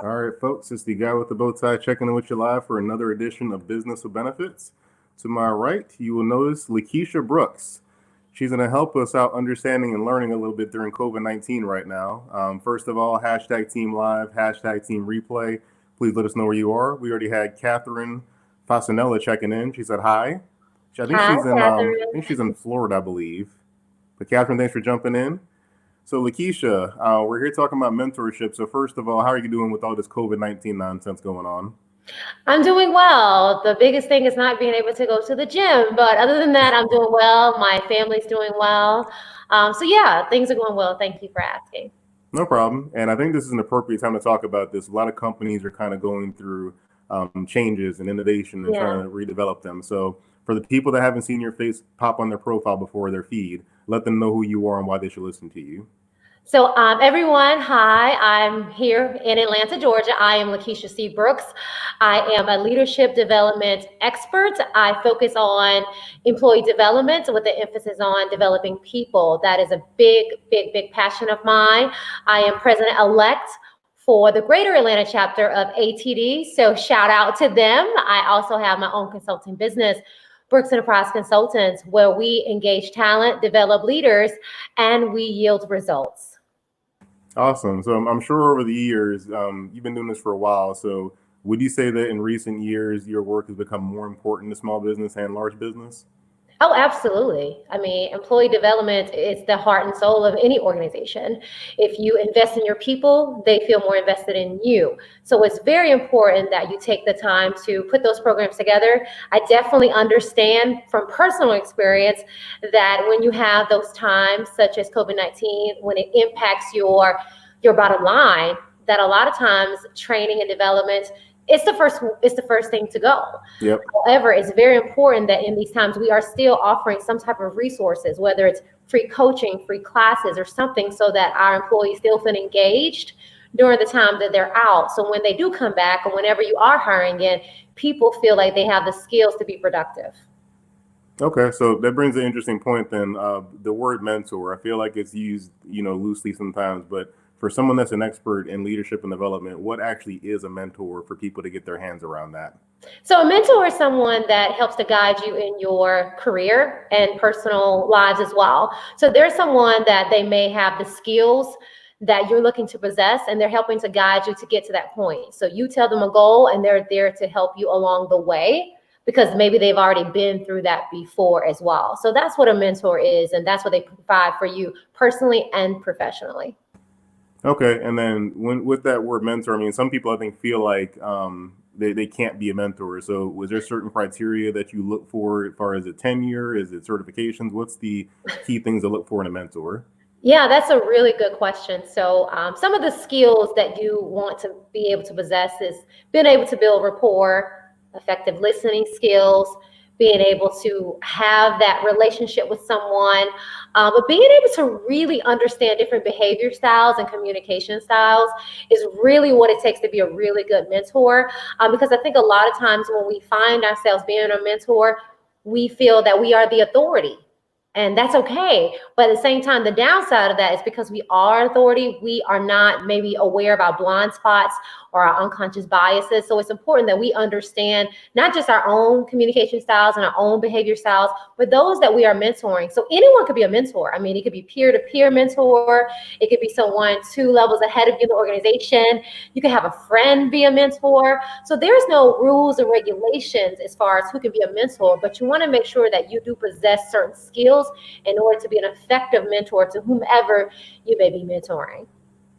All right, folks, it's the guy with the bow tie checking in with you live for another edition of Business with Benefits. To my right, you will notice Lakisha Brooks. She's going to help us out understanding and learning a little bit during COVID-19 right now. First of all, hashtag Team Live, hashtag Team Replay. Please let us know where you are. We already had Catherine Fasanella checking in. She said hi. I think Hi, she's in Florida, I believe. But Catherine, thanks for jumping in. So Lakisha, we're here talking about mentorship. So first of all, how are you doing with all this COVID-19 nonsense going on? I'm doing well. The biggest thing is not being able to go to the gym, but other than that, I'm doing well. My family's doing well. So yeah, things are going well. Thank you for asking. No problem. And I think this is an appropriate time to talk about this. A lot of companies are kind of going through changes and innovation and trying to redevelop them. So for the people that haven't seen your face pop on their profile before their feed, let them know who you are and why they should listen to you. So everyone, hi, I'm here in Atlanta, Georgia. I am Lakisha C. Brooks. I am a leadership development expert. I focus on employee development with the emphasis on developing people. That is a big, big, big passion of mine. I am president-elect for the greater Atlanta chapter of ATD. So shout out to them. I also have my own consulting business, Brooks Enterprise Consultants, where we engage talent, develop leaders, and we yield results. Awesome. So I'm sure over the years, you've been doing this for a while. So would you say that in recent years, your work has become more important to small business and large business? Oh, absolutely. I mean, employee development is the heart and soul of any organization. If you invest in your people, they feel more invested in you. So it's very important that you take the time to put those programs together. I definitely understand from personal experience that when you have those times, such as COVID-19, when it impacts your bottom line, that a lot of times training and development it's the first thing to go. Yep. However, it's very important that in these times we are still offering some type of resources, whether it's free coaching, free classes, or something, so that our employees still feel engaged during the time that they're out. So when they do come back, or whenever you are hiring again, people feel like they have the skills to be productive. Okay, so that brings an interesting point then. The word mentor, I feel like it's used, loosely sometimes, but for someone that's an expert in leadership and development, what actually is a mentor for people to get their hands around that? So a mentor is someone that helps to guide you in your career and personal lives as well. So there's someone that they may have the skills that you're looking to possess, and they're helping to guide you to get to that point. So you tell them a goal, and they're there to help you along the way, because maybe they've already been through that before as well. So that's what a mentor is, and that's what they provide for you personally and professionally. Okay, and then with that word mentor, I mean, some people I think feel like they can't be a mentor. So was there certain criteria that you look for as far as a tenure? Is it certifications? What's the key things to look for in a mentor? Yeah, that's a really good question. So some of the skills that you want to be able to possess is being able to build rapport, effective listening skills, being able to have that relationship with someone, but being able to really understand different behavior styles and communication styles is really what it takes to be a really good mentor. Because I think a lot of times when we find ourselves being a mentor, we feel that we are the authority. And that's okay. But at the same time, the downside of that is because we are authority, we are not maybe aware of our blind spots or our unconscious biases. So it's important that we understand not just our own communication styles and our own behavior styles, but those that we are mentoring. So anyone could be a mentor. I mean, it could be peer-to-peer mentor. It could be someone 2 levels ahead of you in the organization. You can have a friend be a mentor. So there's no rules and regulations as far as who can be a mentor, but you want to make sure that you do possess certain skills in order to be an effective mentor to whomever you may be mentoring.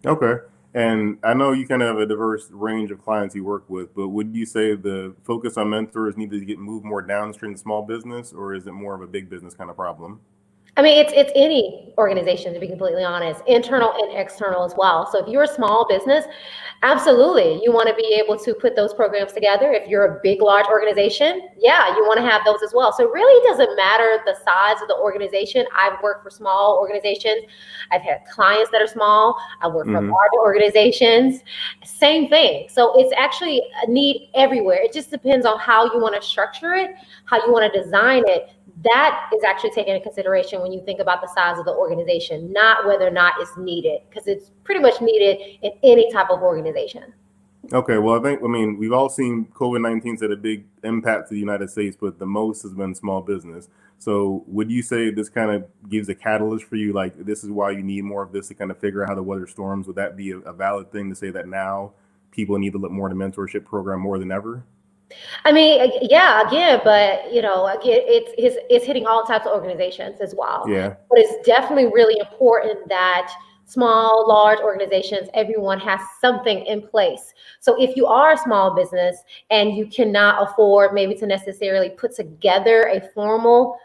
Okay. And I know you kind of have a diverse range of clients you work with, but would you say the focus on mentors needs to get moved more downstream to small business, or is it more of a big business kind of problem? I mean, it's any organization, to be completely honest, internal and external as well. So if you're a small business, absolutely, you want to be able to put those programs together. If you're a big, large organization, yeah, you want to have those as well. So really, it doesn't matter the size of the organization. I've worked for small organizations. I've had clients that are small. I work for large organizations. Same thing. So it's actually a need everywhere. It just depends on how you want to structure it, how you want to design it. That is actually taken into consideration when you think about the size of the organization, not whether or not it's needed, because it's pretty much needed in any type of organization. Okay, well, I mean, we've all seen COVID-19's had a big impact to the United States, but the most has been small business. So would you say this kind of gives a catalyst for you? Like, this is why you need more of this to kind of figure out how to weather storms. Would that be a valid thing to say that now people need to look more at the mentorship program more than ever? I mean, yeah, again, but again, it's hitting all types of organizations as well. Yeah. But it's definitely really important that small, large organizations, everyone has something in place. So if you are a small business and you cannot afford maybe to necessarily put together a formal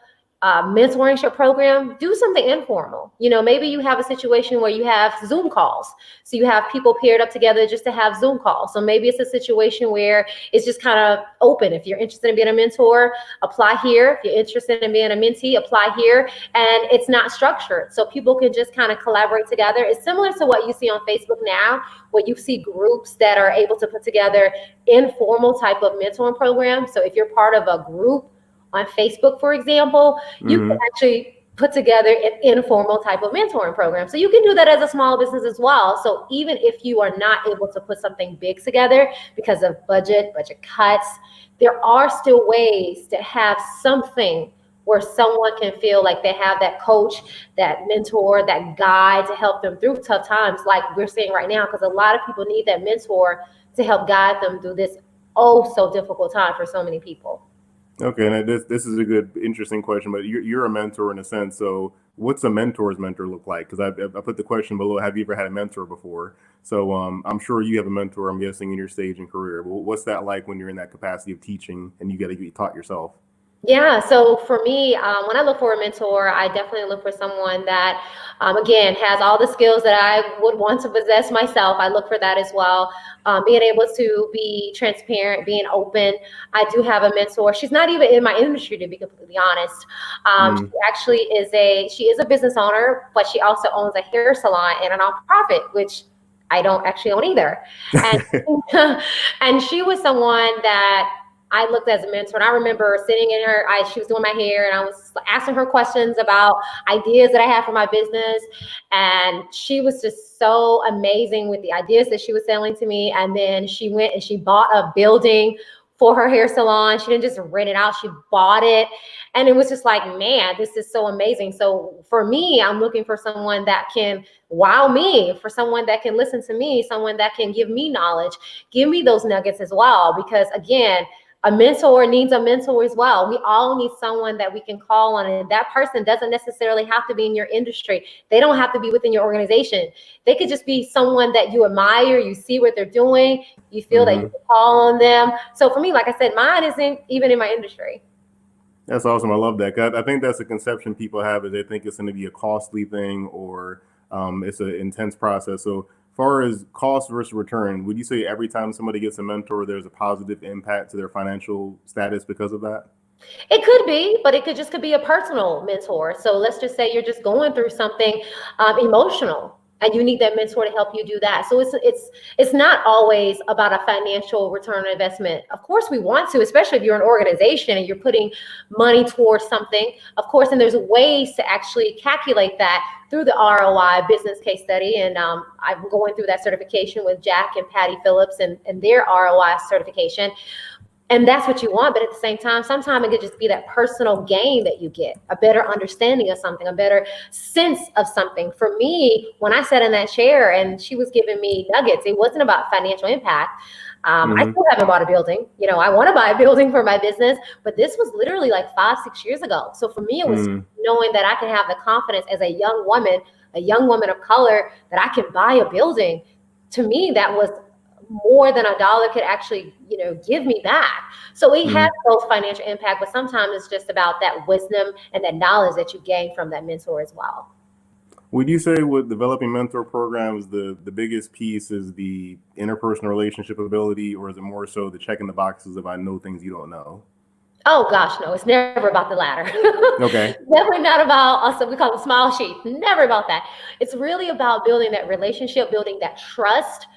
mentorship program, do something informal. Maybe you have a situation where you have Zoom calls. So you have people paired up together just to have Zoom calls. So maybe it's a situation where it's just kind of open. If you're interested in being a mentor, apply here. If you're interested in being a mentee, apply here. And it's not structured. So people can just kind of collaborate together. It's similar to what you see on Facebook now, where you see groups that are able to put together informal type of mentoring programs. So if you're part of a group on Facebook, for example, you can Hmm. actually put together an informal type of mentoring program. So you can do that as a small business as well. So even if you are not able to put something big together because of budget cuts, there are still ways to have something where someone can feel like they have that coach, that mentor, that guide to help them through tough times like we're seeing right now, because a lot of people need that mentor to help guide them through this oh so difficult time for so many people. Okay, and this is a good, interesting question, but you're a mentor in a sense. So, what's a mentor's mentor look like? Because I put the question below. Have you ever had a mentor before? So, I'm sure you have a mentor. I'm guessing in your stage and career. But what's that like when you're in that capacity of teaching and you got to get taught yourself? Yeah, so for me, when I look for a mentor, I definitely look for someone that, again, has all the skills that I would want to possess myself. I look for that as well. Being able to be transparent, being open. I do have a mentor. She's not even in my industry, to be completely honest. She Mm. actually she is a business owner, but she also owns a hair salon and a nonprofit, which I don't actually own either. And and she was someone that I looked as a mentor, and I remember sitting in she was doing my hair, and I was asking her questions about ideas that I had for my business. And she was just so amazing with the ideas that she was selling to me. And then she went and she bought a building for her hair salon. She didn't just rent it out, she bought it. And it was just like, man, this is so amazing. So for me, I'm looking for someone that can wow me, for someone that can listen to me, someone that can give me knowledge, give me those nuggets as well. Because again, a mentor needs a mentor as well. We all need someone that we can call on, and that person doesn't necessarily have to be in your industry. They don't have to be within your organization. They could just be someone that you admire, you see what they're doing, you feel that you Hmm. can call on them. So for me, like I said, mine isn't even in my industry. That's awesome. I love that. 'Cause I think that's a conception people have is they think it's going to be a costly thing or it's an intense process. So, far as cost versus return, would you say every time somebody gets a mentor, there's a positive impact to their financial status because of that? It could be, but it could be a personal mentor. So let's just say you're just going through something emotional, and you need that mentor to help you do that. So it's not always about a financial return on investment. Of course, we want to, especially if you're an organization and you're putting money towards something. Of course, and there's ways to actually calculate that through the ROI business case study. And I'm going through that certification with Jack and Patty Phillips and their ROI certification. And that's what you want. But at the same time, sometimes it could just be that personal gain that you get, a better understanding of something, a better sense of something. For me, when I sat in that chair and she was giving me nuggets, it wasn't about financial impact. I Hmm. still haven't bought a building. I want to buy a building for my business, but this was literally like 5, 6 years ago. So for me, it was Mm. knowing that I can have the confidence as a young woman of color, that I can buy a building. To me, that was more than a dollar could actually, give me back. So it has Mm. both financial impact, but sometimes it's just about that wisdom and that knowledge that you gain from that mentor as well. Would you say with developing mentor programs, the biggest piece is the interpersonal relationship ability, or is it more so the checking the boxes of I know things you don't know? Oh gosh, no, it's never about the latter. Okay. Never not about also we call it small sheep. Never about that. It's really about building that relationship, building that trust.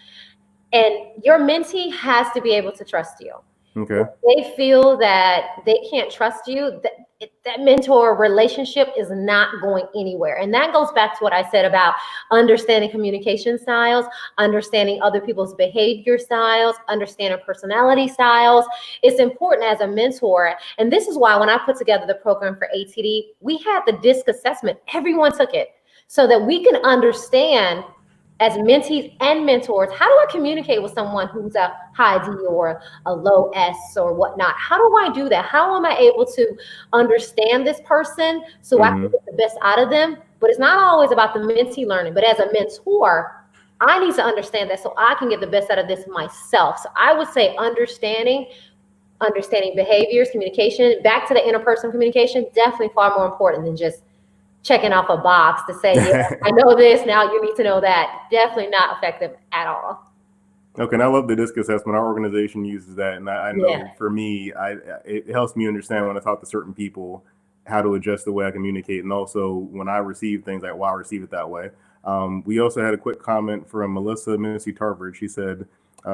And your mentee has to be able to trust you. Okay. If they feel that they can't trust you, that mentor relationship is not going anywhere. And that goes back to what I said about understanding communication styles, understanding other people's behavior styles, understanding personality styles. It's important as a mentor. And this is why when I put together the program for ATD, we had the DISC assessment. Everyone took it so that we can understand as mentees and mentors, how do I communicate with someone who's a high D or a low S or whatnot? How do I do that? How am I able to understand this person so I can get the best out of them? But it's not always about the mentee learning, but as a mentor, I need to understand that so I can get the best out of this myself. So I would say understanding behaviors, communication, back to the interpersonal communication, definitely far more important than just checking off a box to say, yeah, I know this, now you need to know that. Definitely not effective at all. Okay, and I love the DISC assessment. Our organization uses that, and I know for me, it helps me understand when I talk to certain people how to adjust the way I communicate, and also when I receive things, like why I receive it that way. We also had a quick comment from Melissa Missy Tarvard. She said,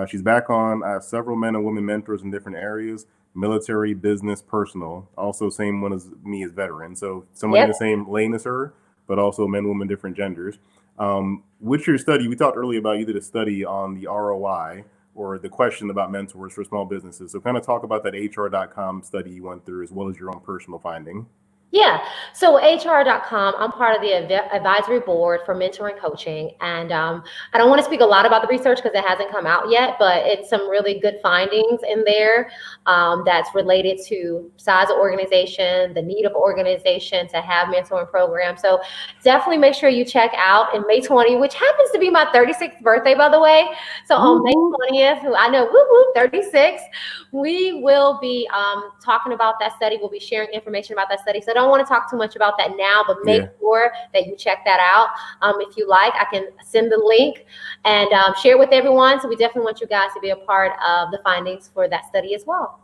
she's back on. I have several men and women mentors in different areas: military, business, personal. Also, same one as me as veteran. So somebody in the same lane as her, but also men, women, different genders. With your study, we talked earlier about you did a study on the ROI or the question about mentors for small businesses. So kind of talk about that HR.com study you went through as well as your own personal finding. Yeah. So HR.com, I'm part of the advisory board for mentoring coaching. And I don't want to speak a lot about the research because it hasn't come out yet, but it's some really good findings in there that's related to size of organization, the need of organization to have mentoring programs. So definitely make sure you check out in May 20th, which happens to be my 36th birthday, by the way. So on May 20th, who I know, 36, we will be talking about that study. We'll be sharing information about that study. So don't want to talk too much about that now, but make sure that you check that out. If you like, I can send the link and share it with everyone. So we definitely want you guys to be a part of the findings for that study as well.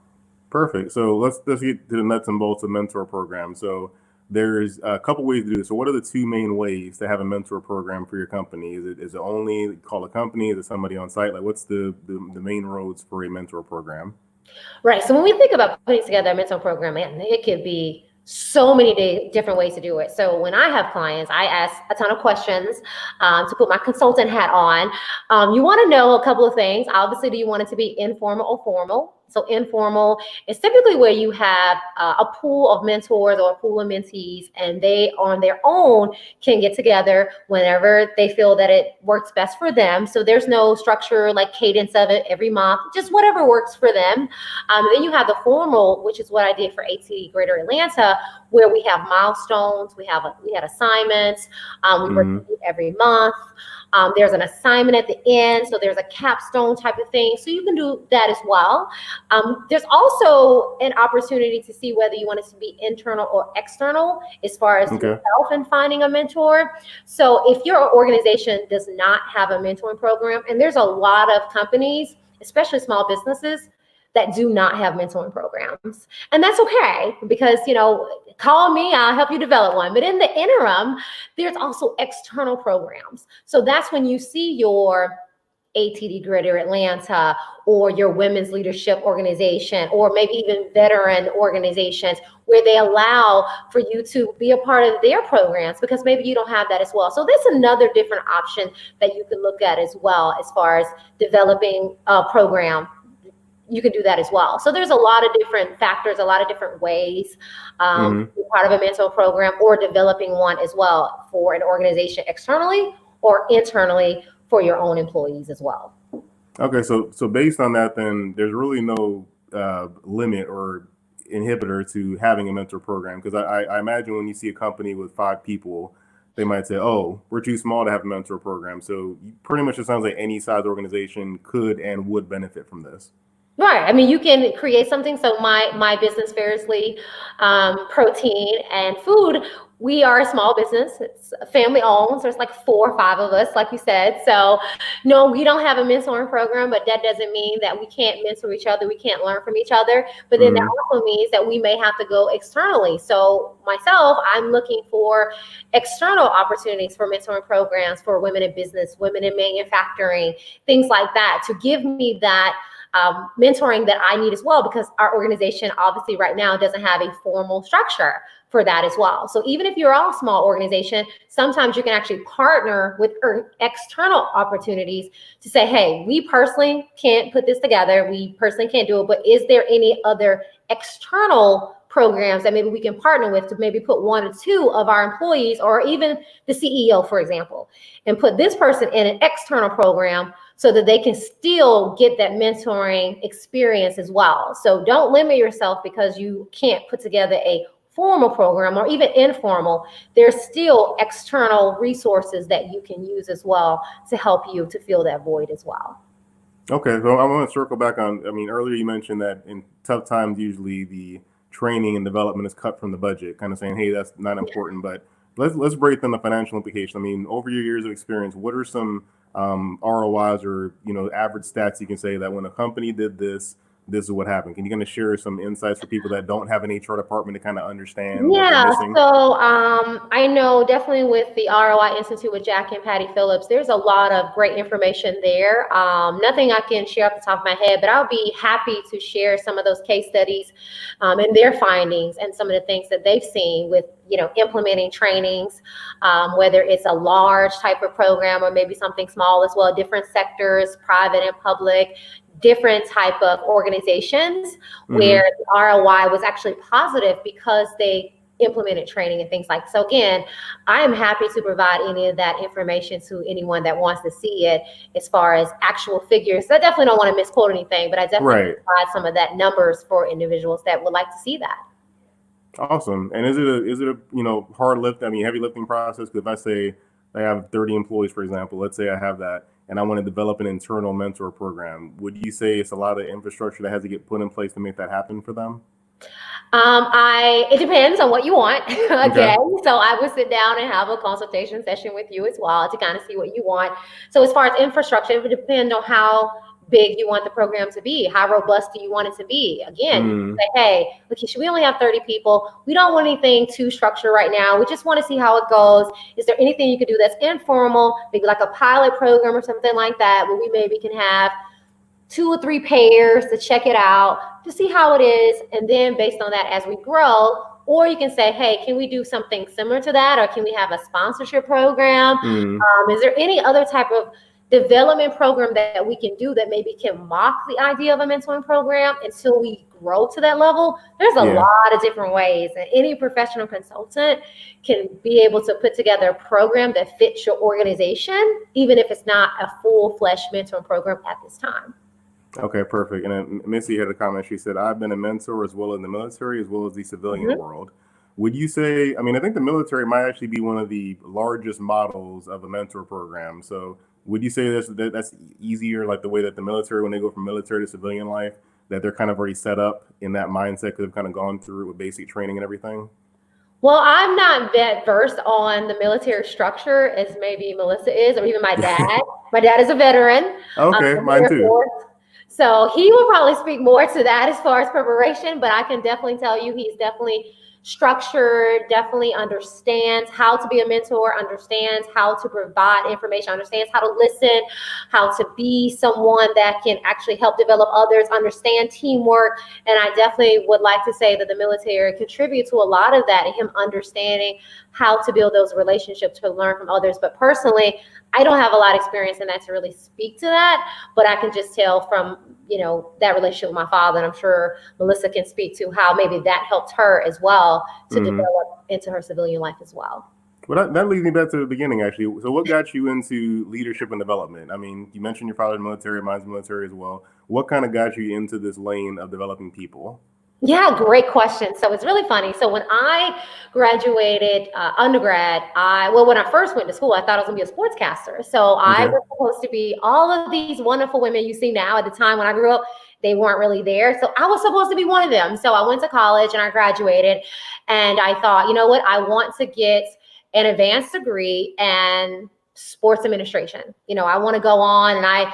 Perfect. So let's get to the nuts and bolts of mentor program. So there's a couple ways to do this. So what are the two main ways to have a mentor program for your company? Is it only call a company? Is it somebody on site? Like what's the main roads for a mentor program? Right. So when we think about putting together a mentor program, man, it could be so many different ways to do it. So when I have clients, I ask a ton of questions to put my consultant hat on. You want to know a couple of things. Obviously, do you want it to be informal or formal? So informal is typically where you have a pool of mentors or a pool of mentees, and they on their own can get together whenever they feel that it works best for them. So there's no structure like cadence of it every month, just whatever works for them. Then you have the formal, which is what I did for ATD Greater Atlanta, where we have milestones, we had assignments, we review every month. There's an assignment at the end, so there's a capstone type of thing. So you can do that as well. There's also an opportunity to see whether you want it to be internal or external as far as yourself and finding a mentor. So if your organization does not have a mentoring program, and there's a lot of companies, especially small businesses, that do not have mentoring programs. And that's okay, because, call me, I'll help you develop one. But in the interim, there's also external programs. So that's when you see your ATD Greater Atlanta or your women's leadership organization, or maybe even veteran organizations, where they allow for you to be a part of their programs because maybe you don't have that as well. So that's another different option that you can look at as well as far as developing a program. You can do that as well. So there's a lot of different factors, a lot of different ways to be part of a mentor program or developing one as well for an organization externally or internally for your own employees as well. Okay, so based on that, then there's really no limit or inhibitor to having a mentor program, because I imagine when you see a company with 5 people, they might say, oh, we're too small to have a mentor program. So pretty much it sounds like any size organization could and would benefit from this. Right. I mean, you can create something. So my business, Fiercely Protein and Food, we are a small business. It's family owned. So there's like 4 or 5 of us, like you said. So no, we don't have a mentoring program, but that doesn't mean that we can't mentor each other. We can't learn from each other. But then that also means that we may have to go externally. So myself, I'm looking for external opportunities for mentoring programs for women in business, women in manufacturing, things like that, to give me that mentoring that I need as well, because our organization obviously right now doesn't have a formal structure for that as well. So even if you're all a small organization, sometimes you can actually partner with external opportunities to say, hey, we personally can't put this together. We personally can't do it, but is there any other external programs that maybe we can partner with to maybe put 1 or 2 of our employees, or even the CEO, for example, and put this person in an external program so that they can still get that mentoring experience as well. So don't limit yourself because you can't put together a formal program or even informal. There's still external resources that you can use as well to help you to fill that void as well. Okay, so I want to circle back on, I mean, earlier you mentioned that in tough times, usually the training and development is cut from the budget, kind of saying, hey, that's not important, but let's break down the financial implications. I mean, over your years of experience, what are some ROIs or, average stats you can say that when a company did this, this is what happened? Can you kind of share some insights for people that don't have an HR department to kind of understand what they're missing? So I know definitely with the ROI Institute with Jack and Patty Phillips, there's a lot of great information there. Nothing I can share off the top of my head, but I'll be happy to share some of those case studies and their findings and some of the things that they've seen with implementing trainings, whether it's a large type of program or maybe something small as well, different sectors, private and public, different type of organizations where the ROI was actually positive because they implemented training and things like that. So again, I am happy to provide any of that information to anyone that wants to see it as far as actual figures. I definitely don't want to misquote anything, but I definitely provide some of that numbers for individuals that would like to see that. Awesome. And is it a hard lift? I mean, heavy lifting process? Because if I say I have 30 employees, for example, let's say I have that, and I want to develop an internal mentor program, would you say it's a lot of infrastructure that has to get put in place to make that happen for them? It depends on what you want. Okay. So I would sit down and have a consultation session with you as well to kind of see what you want. So as far as infrastructure, it would depend on how big you want the program to be. How robust do you want it to be? Again, you say, hey, Lakisha, we only have 30 people. We don't want anything too structured right now. We just want to see how it goes. Is there anything you could do that's informal, maybe like a pilot program or something like that, where we maybe can have 2 or 3 pairs to check it out, to see how it is. And then based on that, as we grow, or you can say, hey, can we do something similar to that? Or can we have a sponsorship program? Is there any other type of development program that we can do that maybe can mock the idea of a mentoring program until we grow to that level? There's a lot of different ways, and any professional consultant can be able to put together a program that fits your organization, even if it's not a full-fledged mentoring program at this time. Okay, perfect. And then Missy had a comment. She said, I've been a mentor as well in the military as well as the civilian world. Would you say, I mean, I think the military might actually be one of the largest models of a mentor program. So would you say that's easier, like the way that the military, when they go from military to civilian life, that they're kind of already set up in that mindset because they've kind of gone through it with basic training and everything? Well, I'm not that versed on the military structure as maybe Melissa is, or even my dad. My dad is a veteran. Okay, mine too. So he will probably speak more to that as far as preparation, but I can definitely tell you he's definitely structured, definitely understands how to be a mentor, understands how to provide information, understands how to listen, how to be someone that can actually help develop others, understand teamwork. And I definitely would like to say that the military contributes to a lot of that, and him understanding how to build those relationships to learn from others. But personally, I don't have a lot of experience in that to really speak to that, but I can just tell from, that relationship with my father, and I'm sure Melissa can speak to how maybe that helped her as well to develop into her civilian life as well. Well, that leads me back to the beginning, actually. So what got you into leadership and development? I mean, you mentioned your father's military, mine's military as well. What kind of got you into this lane of developing people? Yeah, great question. So it's really funny. So when I graduated undergrad, when I first went to school, I thought I was gonna be a sportscaster. So I was supposed to be all of these wonderful women you see now. At the time when I grew up, they weren't really there. So I was supposed to be one of them. So I went to college and I graduated, and I thought, you know what? I want to get an advanced degree in sports administration. I want to go on, and I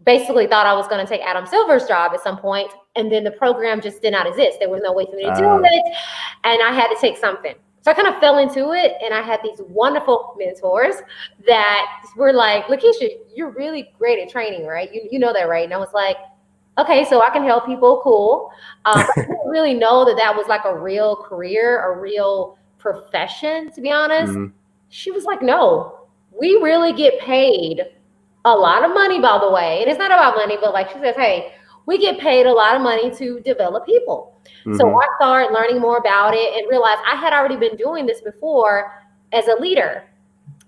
basically thought I was going to take Adam Silver's job at some point, and then the program just did not exist. There was no way for me to do it, and I had to take something. So I kind of fell into it, and I had these wonderful mentors that were like, Lakisha, you're really great at training, right? You know that, right? And I was like, Okay, so I can help people, cool. But I didn't really know that that was like a real career, a real profession, to be honest. Mm-hmm. She was like, no, we really get paid a lot of money, by the way. And it's not about money, but like she says, hey, we get paid a lot of money to develop people. So Mm-hmm. I started learning more about it and realized I had already been doing this before as a leader.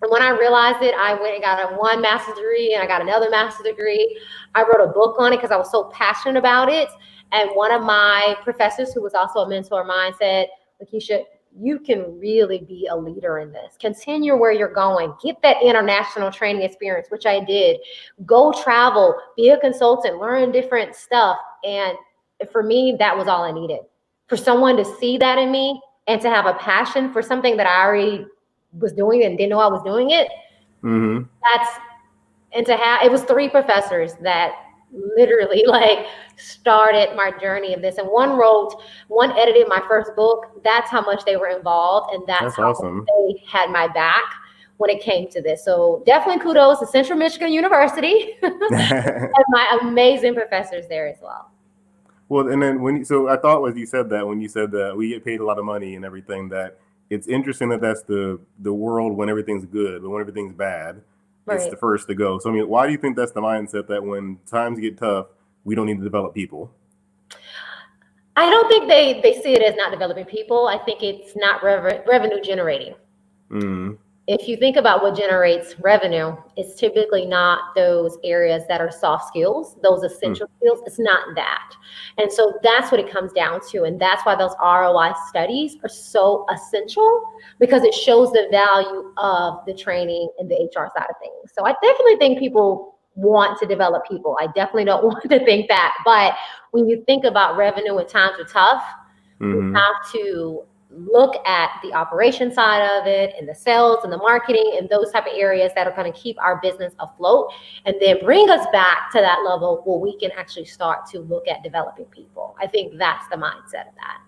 And when I realized it, I went and got a one master's degree and I got another master's degree. I wrote a book on it because I was so passionate about it. And one of my professors, who was also a mentor of mine, said, Lakisha, you can really be a leader in this. Continue where you're going. Get that international training experience, which I did. Go travel, be a consultant, learn different stuff. And for me, that was all I needed. For someone to see that in me and to have a passion for something that I already was doing and didn't know I was doing it. Mm-hmm. That's and to have it was three professors that literally like started my journey of this. And one edited my first book. That's how much they were involved, and that's That's how awesome. they had my back when it came to this. So definitely kudos to Central Michigan University and my amazing professors there as well. Well, and then so I thought was you said that when you said that we get paid a lot of money and everything, that it's interesting that that's the world when everything's good, but when everything's bad, it's Right. the first to go. So I mean, why do you think that's the mindset that when times get tough, we don't need to develop people? I don't think they see it as not developing people. I think it's not revenue generating. Mm, If you think about what generates revenue, it's typically not those areas that are soft skills, those mm, essential skills. It's not that. And so that's what it comes down to. And that's why those ROI studies are so essential, because it shows the value of the training and the HR side of things. So I definitely think people want to develop people. I definitely don't want to think that. But when you think about revenue when times are tough, we mm-hmm. have to look at the operation side of it and the sales and the marketing and those type of areas that are going to keep our business afloat, and then bring us back to that level where we can actually start to look at developing people. I think that's the mindset of that.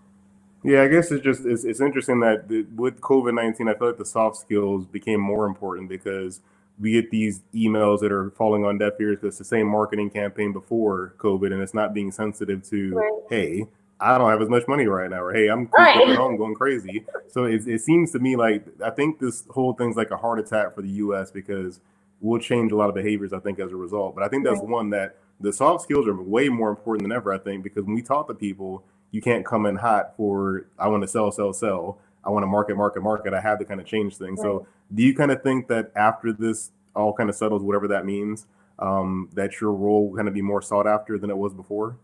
Yeah, I guess it's interesting that with COVID-19, I feel like the soft skills became more important because we get these emails that are falling on deaf ears because it's the same marketing campaign before COVID, and it's not being sensitive to, Right. hey, I don't have as much money right now, or hey, I'm All cooped up at right. home going crazy. So it seems to me like I think this whole thing's like a heart attack for the U.S. because we'll change a lot of behaviors, I think, as a result. But I think that's Right. one that the soft skills are way more important than ever, I think, because when we talk to people, you can't come in hot for I want to sell, sell, sell. I want to market, market, market. I have to kind of change things. Right. So do you kind of think that after this all kind of settles, whatever that means, that your role will kind of be more sought after than it was before?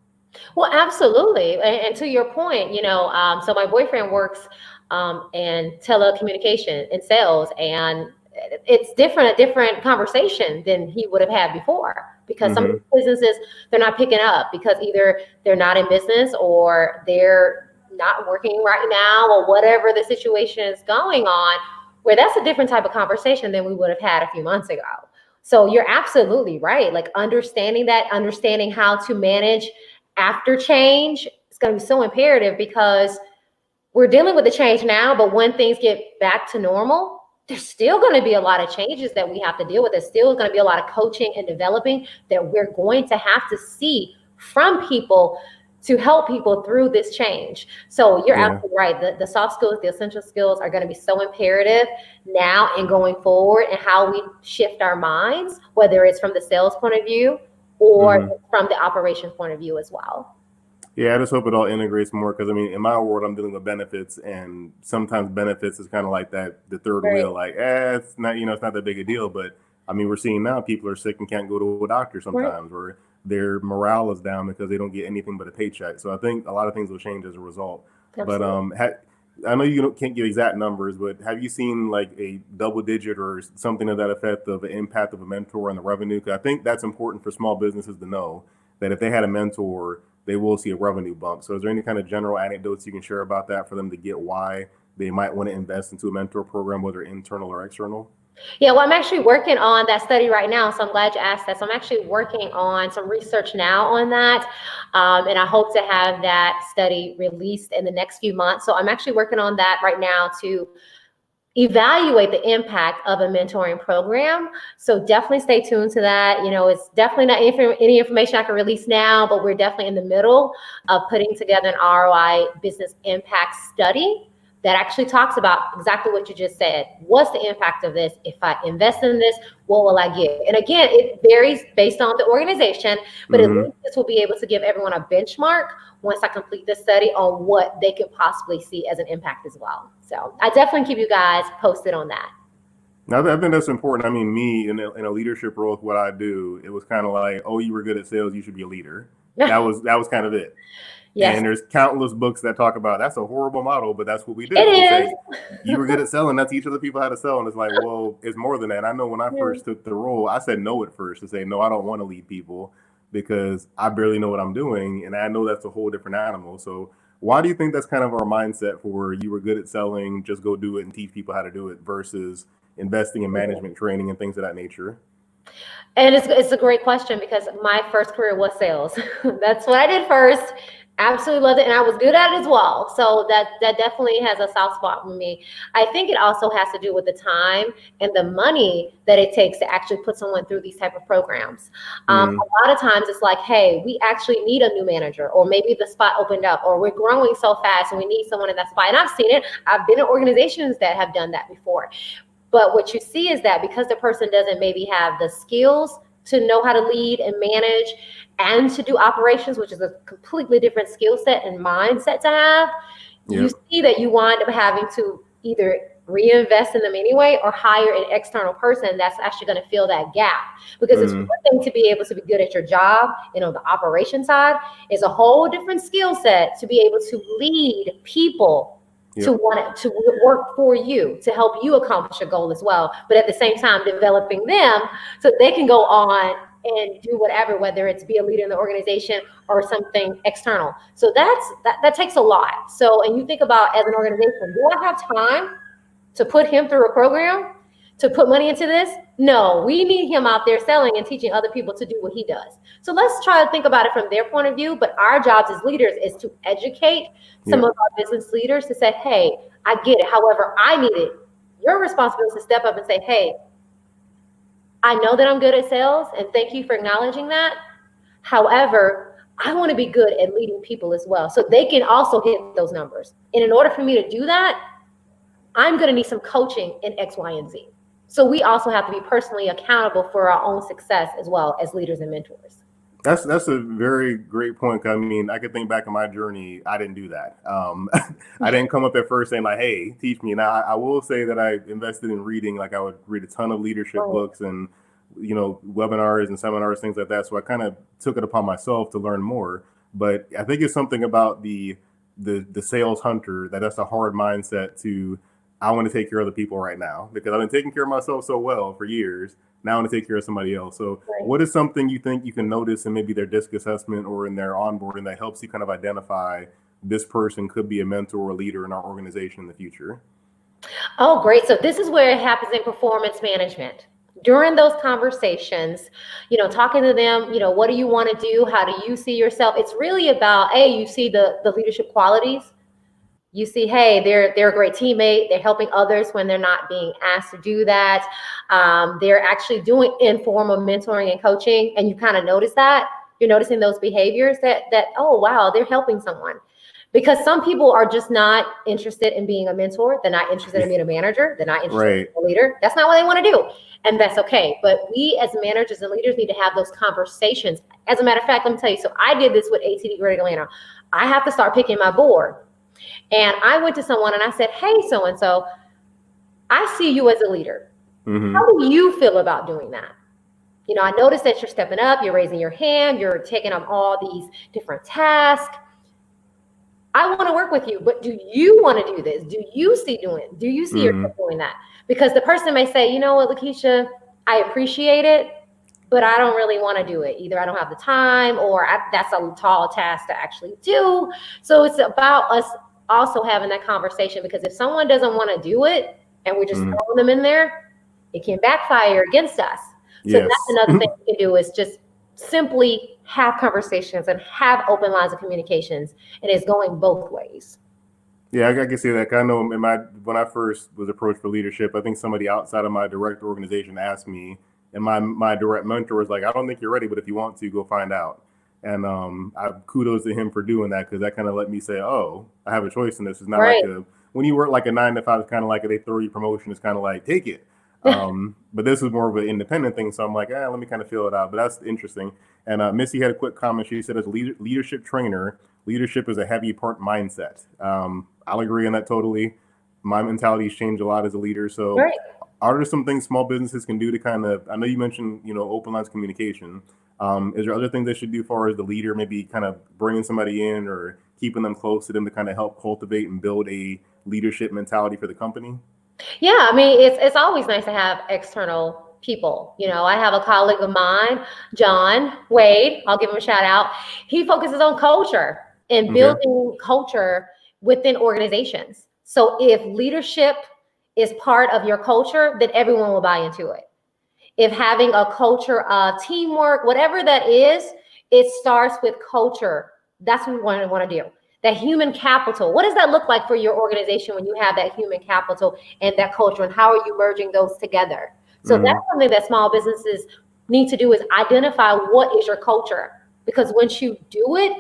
Well, absolutely. And to your point, so my boyfriend works in telecommunication in sales, and it's a different conversation than he would have had before, because some of Mm-hmm. these businesses, they're not picking up because either they're not in business or they're not working right now or whatever the situation is going on, where that's a different type of conversation than we would have had a few months ago. So you're absolutely right. Like understanding that, understanding how to manage after change is going to be so imperative, because we're dealing with the change now, but when things get back to normal, there's still going to be a lot of changes that we have to deal with. There's still going to be a lot of coaching and developing that we're going to have to see from people to help people through this change. So you're Yeah. absolutely right. The soft skills, the essential skills are going to be so imperative now and going forward, and how we shift our minds, whether it's from the sales point of view or Mm-hmm. from the operation point of view as well. Yeah, I just hope it all integrates more because I mean, in my world, I'm dealing with benefits, and sometimes benefits is kind of like that the third Right. wheel. Like, it's not it's not that big a deal. But I mean, we're seeing now people are sick and can't go to a doctor Right. sometimes, or their morale is down because they don't get anything but a paycheck. So I think a lot of things will change as a result. But Absolutely. I know you can't give exact numbers, but have you seen like a double digit or something of that effect of the impact of a mentor on the revenue? Because I think that's important for small businesses to know that if they had a mentor, they will see a revenue bump. So is there any kind of general anecdotes you can share about that for them to get why they might want to invest into a mentor program, whether internal or external? Yeah, well, I'm actually working on that study right now. So I'm glad you asked that. So I'm actually working on some research now on that. And I hope to have that study released in the next few months. So I'm actually working on that right now to evaluate the impact of a mentoring program. So definitely stay tuned to that. It's definitely not any information I can release now, but we're definitely in the middle of putting together an ROI business impact study that actually talks about exactly what you just said. What's the impact of this? If I invest in this, what will I get? And again, it varies based on the organization, but at least this will be able to give everyone a benchmark once I complete the study on what they could possibly see as an impact as well. So I definitely keep you guys posted on that. Now, I think that's important. I mean, me in a leadership role with what I do, it was kind of like, oh, you were good at sales, you should be a leader. That was kind of it. Yes. And there's countless books that talk about that's a horrible model, but that's what we did. It is. You were good at selling. That's each of the people how to sell. And it's like, well, it's more than that. I know when I first took the role, I said no at first to say, no, I don't want to lead people because I barely know what I'm doing. And I know that's a whole different animal. So why do you think that's kind of our mindset for you were good at selling, just go do it and teach people how to do it versus investing in management training and things of that nature? And it's a great question because my first career was sales. That's what I did first. Absolutely loved it, and I was good at it as well. So that definitely has a soft spot for me. I think it also has to do with the time and the money that it takes to actually put someone through these type of programs. A lot of times it's like, hey, we actually need a new manager, or maybe the spot opened up, or we're growing so fast and we need someone in that spot. And I've seen it. I've been in organizations that have done that before. But what you see is that because the person doesn't maybe have the skills to know how to lead and manage and to do operations, which is a completely different skill set and mindset to have, you see that you wind up having to either reinvest in them anyway or hire an external person that's actually going to fill that gap. Because it's one thing to be able to be good at your job, the operation side is a whole different skill set to be able to lead people to want to work for you, to help you accomplish your goal as well. But at the same time, developing them so they can go on and do whatever, whether it's be a leader in the organization or something external. So that takes a lot. So, and you think about as an organization, do I have time to put him through a program, to put money into this? No, we need him out there selling and teaching other people to do what he does. So let's try to think about it from their point of view. But our jobs as leaders is to educate some of our business leaders to say, hey, I get it. However, I need it. Your responsibility is to step up and say, hey, I know that I'm good at sales, and thank you for acknowledging that. However, I want to be good at leading people as well, so they can also hit those numbers. And in order for me to do that, I'm going to need some coaching in X, Y, and Z. So we also have to be personally accountable for our own success as well as leaders and mentors. That's a very great point. I mean, I could think back on my journey. I didn't do that. I didn't come up at first saying like, hey, teach me. Now, I will say that I invested in reading. Like I would read a ton of leadership books and, webinars and seminars, things like that. So I kind of took it upon myself to learn more. But I think it's something about the sales hunter that's a hard mindset to, I want to take care of the people right now because I've been taking care of myself so well for years. Now I want to take care of somebody else. So what is something you think you can notice in maybe their DISC assessment or in their onboarding that helps you kind of identify this person could be a mentor or a leader in our organization in the future? Oh, great. So this is where it happens in performance management. During those conversations, talking to them, what do you want to do? How do you see yourself? It's really about, you see the leadership qualities. You see, hey, they're a great teammate. They're helping others when they're not being asked to do that. They're actually doing informal mentoring and coaching, and you kind of notice that. You're noticing those behaviors that oh wow, they're helping someone. Because some people are just not interested in being a mentor. They're not interested in being a manager. They're not interested in being a leader. That's not what they want to do, and that's okay. But we as managers and leaders need to have those conversations. As a matter of fact, let me tell you. So I did this with ATD Greater Atlanta. I have to start picking my board. And I went to someone and I said, hey, so-and-so, I see you as a leader. How do you feel about doing that? I noticed that you're stepping up, you're raising your hand, you're taking up all these different tasks. I want to work with you, but do you want to do this? Do you see yourself doing that? Because the person may say, you know what, Lakisha, I appreciate it, but I don't really want to do it. Either I don't have the time or that's a tall task to actually do. So it's about us also having that conversation, because if someone doesn't want to do it and we're just throwing them in there, it can backfire against us. So that's another thing we can do is just simply have conversations and have open lines of communications, and it's going both ways. Yeah, I can see that. 'Cause I know when I first was approached for leadership, I think somebody outside of my direct organization asked me, and my direct mentor was like, "I don't think you're ready, but if you want to, go find out." And I kudos to him for doing that because that kind of let me say, "Oh, I have a choice in this." It's not like Right. a when you work like a 9 to 5, it's kind of like they throw you promotion. It's kind of like take it. But this is more of an independent thing, so I'm like, let me kind of feel it out. But that's interesting. And Missy had a quick comment. She said, as a leadership trainer, leadership is a heavy part mindset. I'll agree on that totally. My mentality's changed a lot as a leader. So, Right. are there some things small businesses can do to kind of? I know you mentioned open lines of communication. Is there other things they should do for as the leader? Maybe kind of bringing somebody in or keeping them close to them to kind of help cultivate and build a leadership mentality for the company. Yeah, I mean, it's always nice to have external people. I have a colleague of mine, John Wade. I'll give him a shout out. He focuses on culture and Okay. building culture within organizations. So if leadership is part of your culture, then everyone will buy into it. If having a culture of teamwork, whatever that is, it starts with culture. That's what we want to do. That human capital. What does that look like for your organization when you have that human capital and that culture? And how are you merging those together? So that's Mm-hmm. something that small businesses need to do is identify what is your culture. Because once you do it,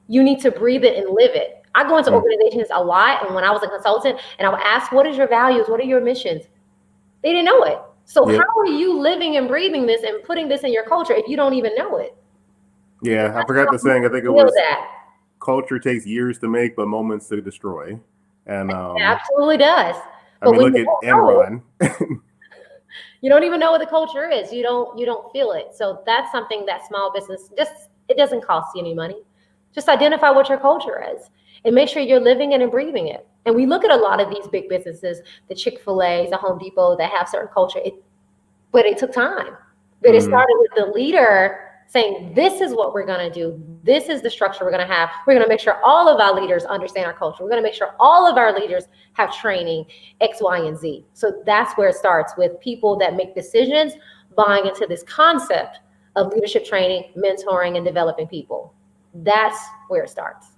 you need to breathe it and live it. I go into organizations a lot, and when I was a consultant, and I would ask, what is your values? What are your missions? They didn't know it. So how Yep. are you living and breathing this and putting this in your culture if you don't even know it? Yeah, I forgot the saying. I think it Feel was that. culture takes years to make, but moments to destroy. And It absolutely does. I But mean, when look you at don't know it, Enron. you don't even know what the culture is. You don't feel it. So that's something that small business just it doesn't cost you any money. Just identify what your culture is and make sure you're living it and breathing it. And we look at a lot of these big businesses, the Chick-fil-A's, the Home Depot that have certain culture. But it took time. But it Hmm. started with the leader saying, this is what we're going to do. This is the structure we're going to have. We're going to make sure all of our leaders understand our culture. We're going to make sure all of our leaders have training X, Y, and Z. So that's where it starts with people that make decisions, buying into this concept of leadership training, mentoring, and developing people. That's where it starts.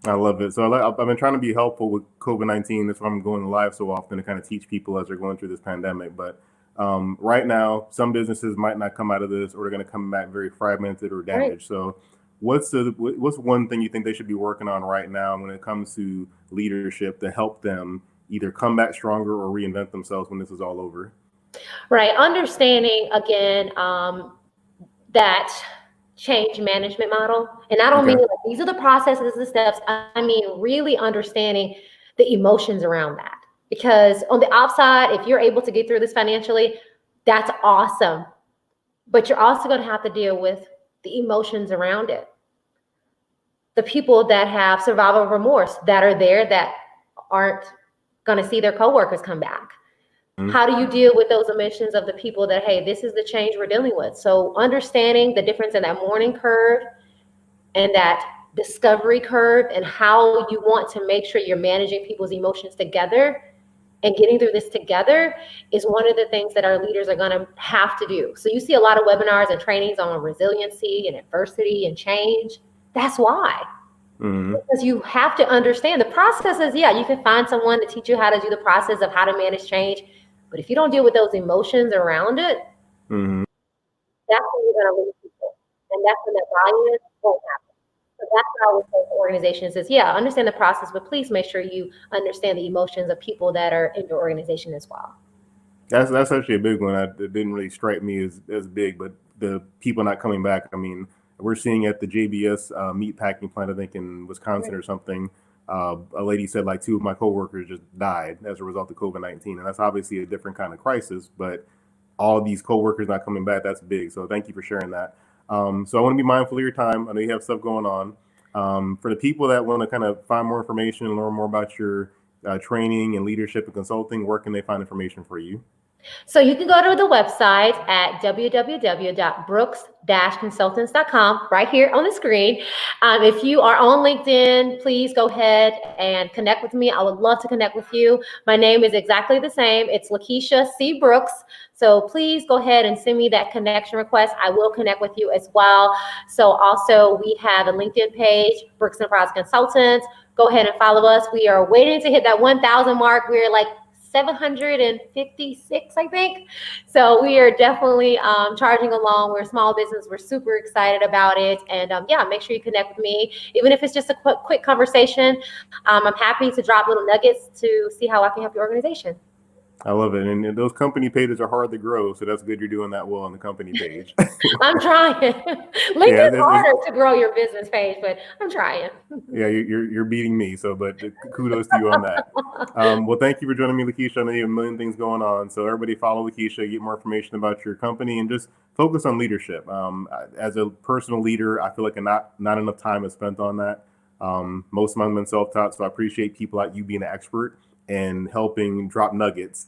I love it. So I've been trying to be helpful with COVID-19. That's why I'm going live so often to kind of teach people as they're going through this pandemic. But right now, some businesses might not come out of this, or they're going to come back very fragmented or Right. damaged. So, what's one thing you think they should be working on right now when it comes to leadership to help them either come back stronger or reinvent themselves when this is all over? Right. Understanding again, that change management model. And I don't mean Okay. like these are the processes and steps. I mean really understanding the emotions around that. Because on the outside, if you're able to get through this financially, that's awesome. But you're also going to have to deal with the emotions around it. The people that have survival remorse that are there that aren't going to see their coworkers come back. Mhm. How do you deal with those emotions of the people that, hey, this is the change we're dealing with? So understanding the difference in that mourning curve and that discovery curve and how you want to make sure you're managing people's emotions together and getting through this together is one of the things that our leaders are going to have to do. So you see a lot of webinars and trainings on resiliency and adversity and change. That's why. Mhm. Because you have to understand the process is, yeah, you can find someone to teach you how to do the process of how to manage change. But if you don't deal with those emotions around it, Mhm. that's when you're going to lose people. And that's when that buy-in won't happen. So that's what I would say to organizations is, yeah, understand the process, but please make sure you understand the emotions of people that are in your organization as well. That's actually a big one. It didn't really strike me as big, but the people not coming back. I mean, we're seeing at the JBS meat packing plant, I think in Wisconsin Right. or something. A lady said like two of my coworkers just died as a result of COVID-19, and that's obviously a different kind of crisis. But all of these coworkers not coming back, that's big. So thank you for sharing that. So I want to be mindful of your time. I know you have stuff going on. For the people that want to kind of find more information and learn more about your training and leadership and consulting, where can they find information for you? So you can go to the website at www.brooks-consultants.com right here on the screen. If you are on LinkedIn, please go ahead and connect with me. I would love to connect with you. My name is exactly the same. It's Lakisha C. Brooks. So please go ahead and send me that connection request. I will connect with you as well. So also we have a LinkedIn page, Brooks Enterprise Consultants. go ahead and follow us. We are waiting to hit that 1,000 mark. We're like 756, I think. So we are definitely charging along. We're a small business. We're super excited about it. And yeah, make sure you connect with me. Even if it's just a quick conversation, I'm happy to drop little nuggets to see how I can help your organization. I love it. And those company pages are hard to grow, so that's good you're doing that well on the company page. I'm trying. LinkedIn's harder to grow your business page, but I'm trying. Yeah, you're beating me, so but kudos to you on that. Well, thank you for joining me, Lakisha. I know you have a million things going on, so everybody follow Lakisha, get more information about your company, and just focus on leadership. As a personal leader, I feel like not enough time is spent on that. Most of them have been self-taught, so I appreciate people like you being an expert and helping drop nuggets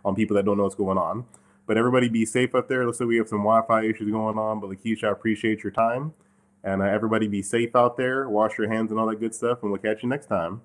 on people that don't know what's going on. But everybody be safe out there. Looks like we have some Wi-Fi issues going on, but Lakisha, I appreciate your time. And everybody be safe out there, wash your hands and all that good stuff, and we'll catch you next time.